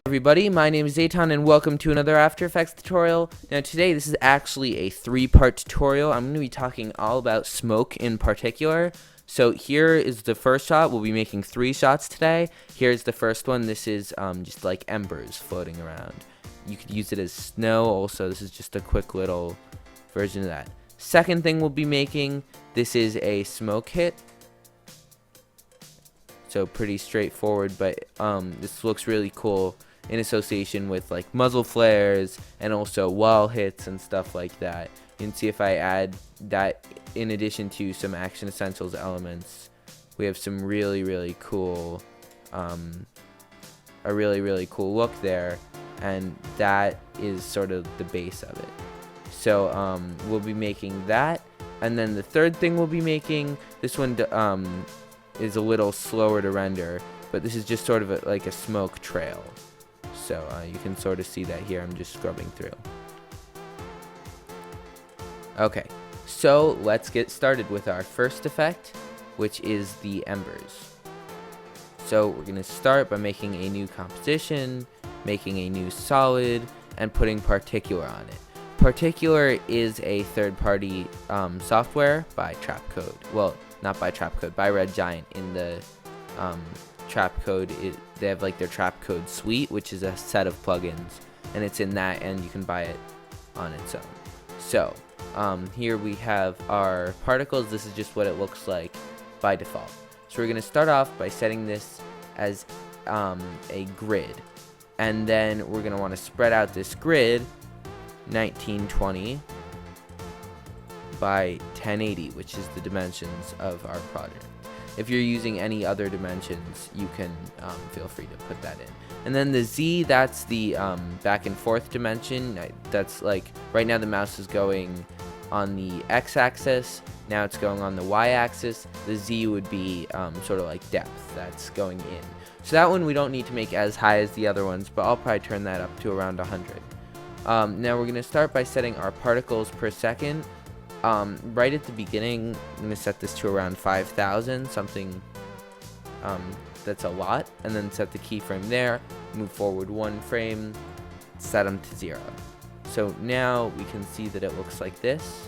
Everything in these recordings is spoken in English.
Everybody, my name is Zayton and welcome to another After Effects tutorial. Now today this is actually a 3-part tutorial. I'm going to be talking all about smoke in particular. So here is the first shot. We'll be making 3 shots today. Here's the first one. This is just like embers floating around. You could use it as snow also. This is just a quick little version of that. Second thing we'll be making, this is a smoke hit. So pretty straightforward, but this looks really cool in association with like muzzle flares and also wall hits and stuff like that. You can see if I add that in addition to some Action Essentials elements, we have some really cool, a really cool look there, and that is sort of the base of it. So we'll be making that, and then the third thing we'll be making, this one is a little slower to render, but this is just sort of like a smoke trail. So you can sort of see that here. I'm just scrubbing through. Okay, so let's get started with our first effect, which is the embers. So we're going to start by making a new composition, making a new solid, and putting Particular on it. Particular is a third-party software by Trapcode. Well, not by Trapcode, by Red Giant. In the Trapcode, they have like their Trapcode suite, which is a set of plugins, and it's in that, and you can buy it on its own. So here we have our particles. This is just what it looks like by default. So we're going to start off by setting this as a grid, and then we're going to want to spread out this grid 1920 by 1080, which is the dimensions of our project. If you're using any other dimensions, you can feel free to put that in. And then the Z, that's the back and forth dimension. That's like, right now the mouse is going on the X-axis, now it's going on the Y-axis. The Z would be sort of like depth, that's going in. So that one we don't need to make as high as the other ones, but I'll probably turn that up to around 100. Now we're going to start by setting our particles per second. Right at the beginning, I'm going to set this to around 5,000, something that's a lot, and then set the keyframe there, move forward 1 frame, set them to 0. So now we can see that it looks like this,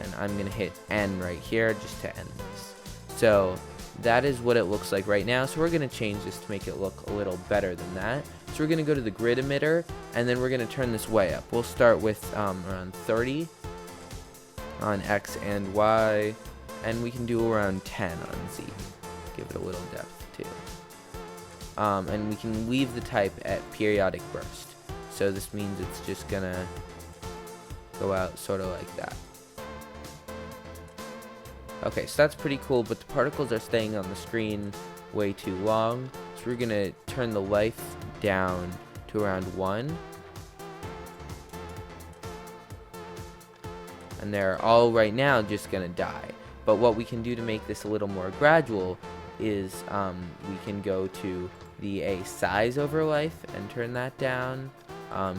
and I'm going to hit N right here just to end this. So that is what it looks like right now. So we're going to change this to make it look a little better than that. So we're going to go to the grid emitter, and then we're going to turn this way up. We'll start with around 30 on X and Y, and we can do around 10 on Z. Give it a little depth too. And we can leave the type at periodic burst. So this means it's just going to go out sort of like that. Okay, so that's pretty cool, but the particles are staying on the screen way too long. So we're going to turn the life down to around 1. And they're all right now just going to die. But what we can do to make this a little more gradual is we can go to the A size over life and turn that down.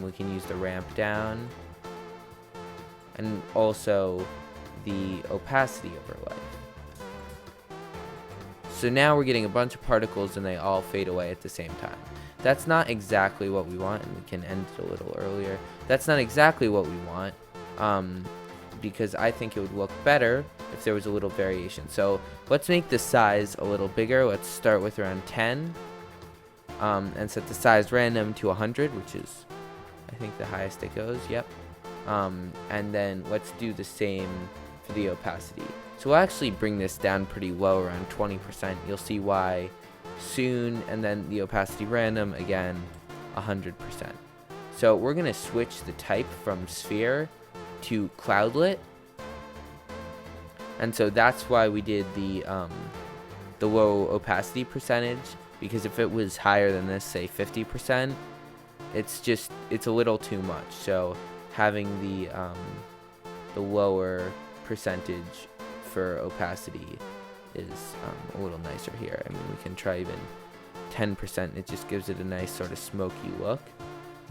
We can use the ramp down. And also the opacity over life. So now we're getting a bunch of particles and they all fade away at the same time. That's not exactly what we want, and we can end it a little earlier. That's not exactly what we want, because I think it would look better if there was a little variation. So let's make the size a little bigger. Let's start with around 10, and set the size random to 100, which is, I think, the highest it goes. Yep. And then let's do the same for the opacity. So we'll actually bring this down pretty low, around 20%. You'll see why soon. And then the opacity random, again, 100%. So we're going to switch the type from sphere to cloudlet. And so that's why we did the low opacity percentage, because if it was higher than this, say 50%, it's a little too much. So having the lower percentage for opacity is a little nicer here. I mean, we can try even 10%. It just gives it a nice sort of smoky look.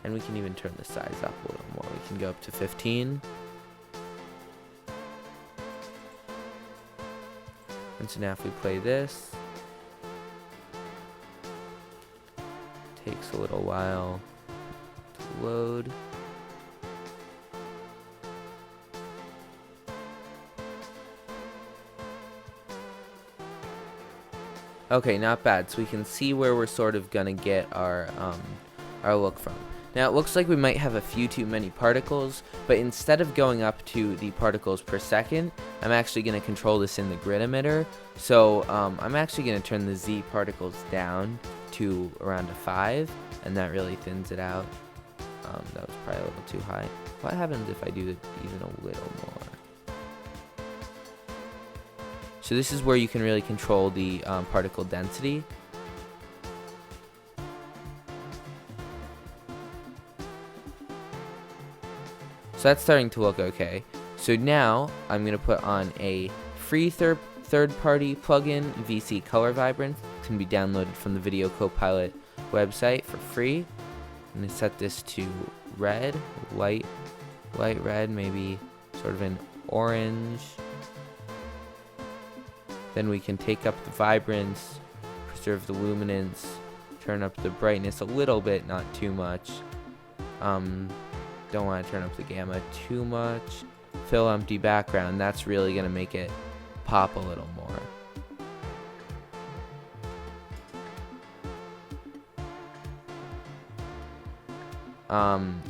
And we can even turn the size up a little more. We can go up to 15. And so now if we play this, takes a little while to load. Okay, not bad. So we can see where we're sort of gonna get our look from. Now it looks like we might have a few too many particles, but instead of going up to the particles per second, I'm actually going to control this in the grid emitter. So I'm actually going to turn the Z particles down to around a 5, and that really thins it out. That was probably a little too high. What happens if I do it even a little more? So this is where you can really control the particle density. So that's starting to look okay. So now I'm going to put on a free third-party plugin, VC Color Vibrance. It can be downloaded from the Video Copilot website for free. I'm going to set this to red, light red, maybe sort of an orange. Then we can take up the vibrance, preserve the luminance, turn up the brightness a little bit, not too much. Don't want to turn up the gamma too much. Fill empty background. That's really going to make it pop a little more.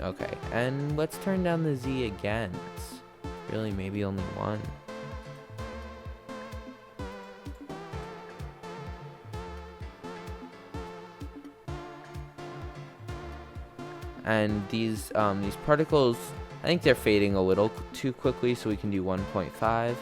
Okay. And let's turn down the Z again. It's really maybe only one. And these particles, I think they're fading a little too quickly, so we can do 1.5.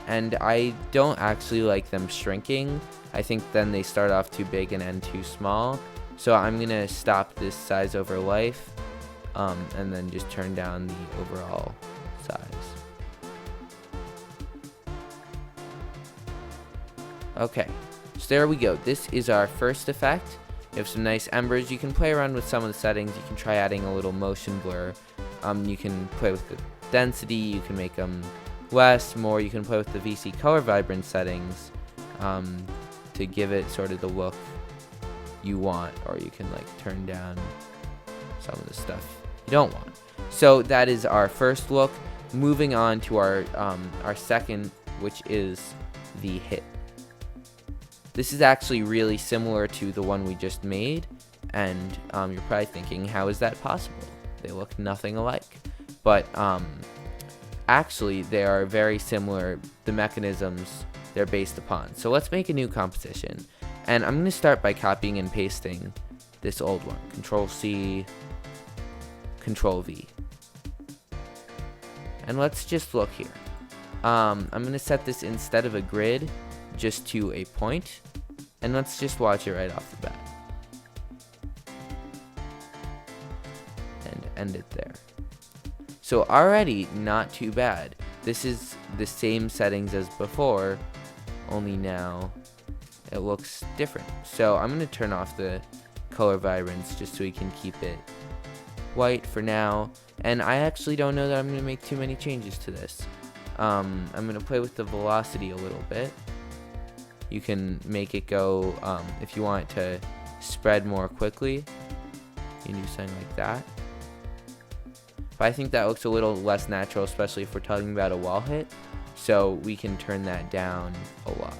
And I don't actually like them shrinking. I think then they start off too big and end too small. So I'm gonna stop this size over life, and then just turn down the overall size. Okay, so there we go. This is our first effect. You have some nice embers. You can play around with some of the settings. You can try adding a little motion blur. You can play with the density. You can make them less, more. You can play with the VC Color Vibrance settings to give it sort of the look you want, or you can like turn down some of the stuff you don't want. So that is our first look. Moving on to our second, which is the hit. This is actually really similar to the one we just made, and you're probably thinking, how is that possible? They look nothing alike. But actually, they are very similar, the mechanisms they're based upon. So let's make a new composition. And I'm going to start by copying and pasting this old one. Control-C, Control-V. And let's just look here. I'm going to set this instead of a grid just to a point. And let's just watch it right off the bat. And end it there. So already not too bad. This is the same settings as before, only now it looks different. So I'm going to turn off the color vibrance just so we can keep it white for now. And I actually don't know that I'm going to make too many changes to this. I'm going to play with the velocity a little bit. You can make it go, if you want it to spread more quickly, you can do something like that. But I think that looks a little less natural, especially if we're talking about a wall hit. So we can turn that down a lot.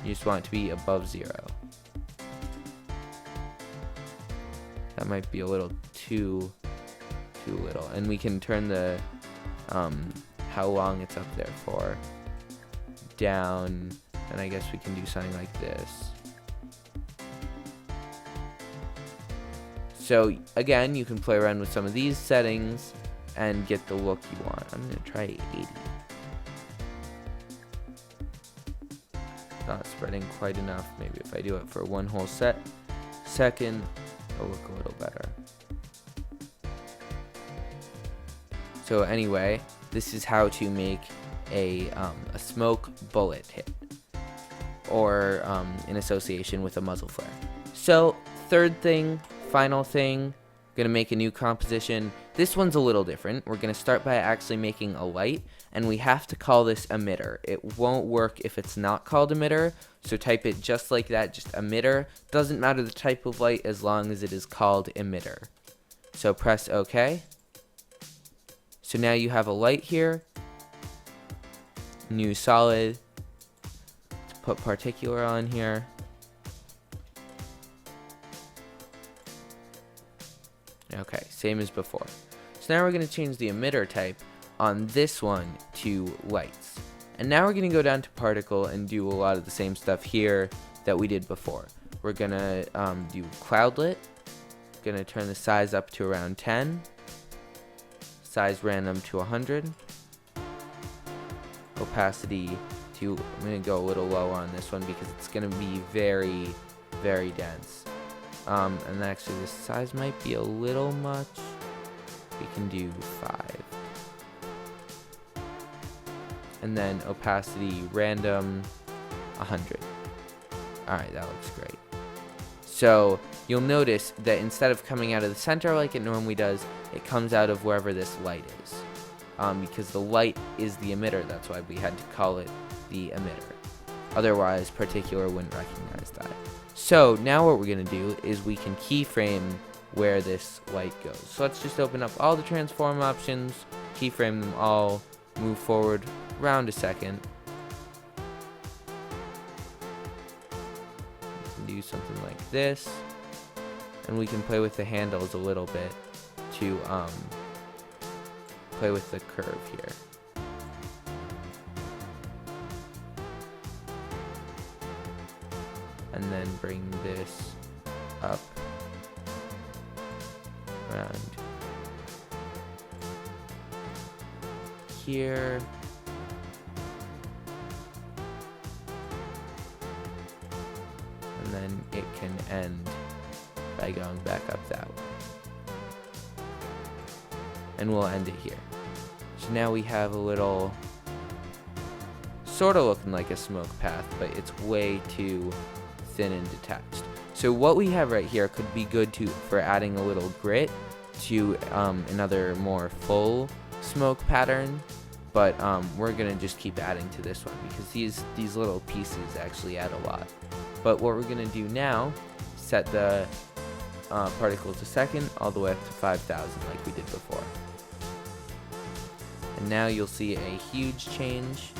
You just want it to be above 0. That might be a little too little. And we can turn the how long it's up there for down, and I guess we can do something like this. So again, you can play around with some of these settings and get the look you want. I'm going to try 80. Not spreading quite enough. Maybe if I do it for one whole second, it'll look a little better. So anyway, this is how to make a smoke bullet hit, or in association with a muzzle flare. So third thing, final thing, Going to make a new composition. This one's a little different. We're going to start by actually making a light, and we have to call this emitter. It won't work if it's not called emitter, so type it just like that, just emitter. Doesn't matter the type of light as long as it is called emitter. So press OK. So now you have a light here. New solid. Let's put particular on here. Okay, same as before. So now we're going to change the emitter type on this one to lights. And now we're going to go down to particle and do a lot of the same stuff here that we did before. We're going to do cloudlet. Going to turn the size up to around 10. Size random to 100. Opacity to, I'm going to go a little lower on this one because it's going to be very, very dense. And actually this size might be a little much. We can do 5. And then opacity random 100. Alright, that looks great. So you'll notice that instead of coming out of the center like it normally does, it comes out of wherever this light is. Because the light is the emitter, that's why we had to call it the emitter. Otherwise, particular wouldn't recognize that. So now what we're going to do is we can keyframe where this light goes. So let's just open up all the transform options, keyframe them all, move forward around a second. We can do something like this. And we can play with the handles a little bit to play with the curve here. And then bring this up around here. And then it can end by going back up that way. And we'll end it here. So now we have a little sort of looking like a smoke path, but it's way too thin and detached. So what we have right here could be good for adding a little grit to another more full smoke pattern, but we're gonna just keep adding to this one because these little pieces actually add a lot. But what we're gonna do now, set the particle to second all the way up to 5,000 like we did before. And now you'll see a huge change.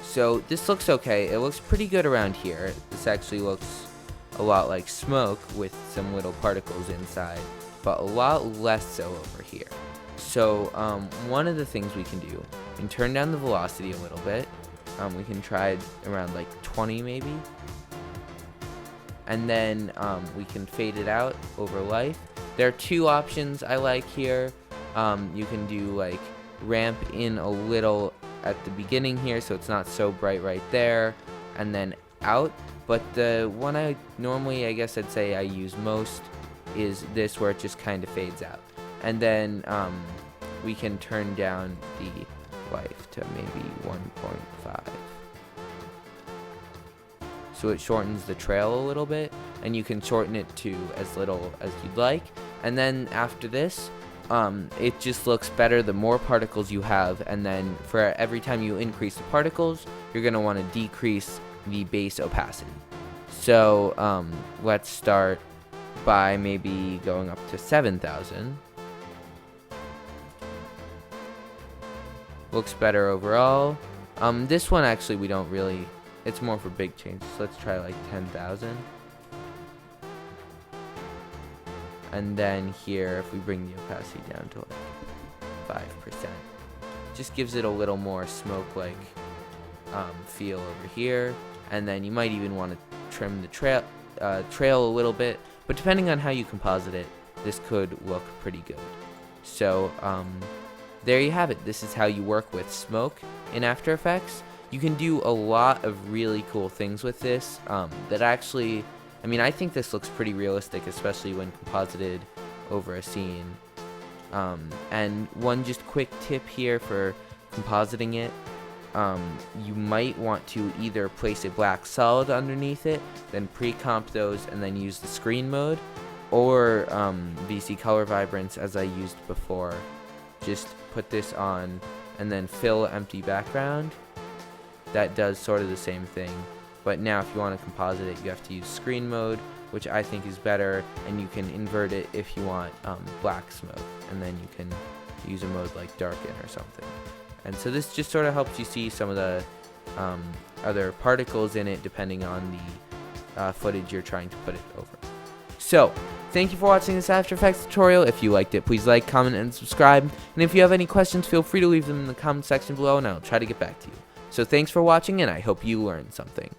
So this looks okay. It looks pretty good around here. This actually looks a lot like smoke with some little particles inside, but a lot less so over here. So one of the things we can do, we can turn down the velocity a little bit. We can try it around like 20 maybe. And then we can fade it out over life. There are two options I like here. You can do like ramp in a little at the beginning here so it's not so bright right there, and then out. But the one I normally, I guess I'd say I use most is this, where it just kind of fades out. And then we can turn down the life to maybe 1.5. So it shortens the trail a little bit, and you can shorten it to as little as you'd like. And then after this, it just looks better the more particles you have, and then for every time you increase the particles, you're going to want to decrease the base opacity. So let's start by maybe going up to 7,000. Looks better overall. This one actually we don't really, it's more for big changes. So let's try like 10,000. And then here, if we bring the opacity down to like 5%, just gives it a little more smoke-like feel over here. And then you might even want to trim the trail a little bit. But depending on how you composite it, this could look pretty good. So there you have it. This is how you work with smoke in After Effects. You can do a lot of really cool things with this that actually, I mean, I think this looks pretty realistic, especially when composited over a scene. And one just quick tip here for compositing it, you might want to either place a black solid underneath it, then pre-comp those, and then use the screen mode, or VC color vibrance as I used before. Just put this on and then fill empty background. That does sort of the same thing, but now if you want to composite it, you have to use screen mode, which I think is better, and you can invert it if you want black smoke, and then you can use a mode like darken or something. And so this just sort of helps you see some of the other particles in it depending on the footage you're trying to put it over. So, thank you for watching this After Effects tutorial. If you liked it, please like, comment, and subscribe. And if you have any questions, feel free to leave them in the comment section below, and I'll try to get back to you. So thanks for watching, and I hope you learned something.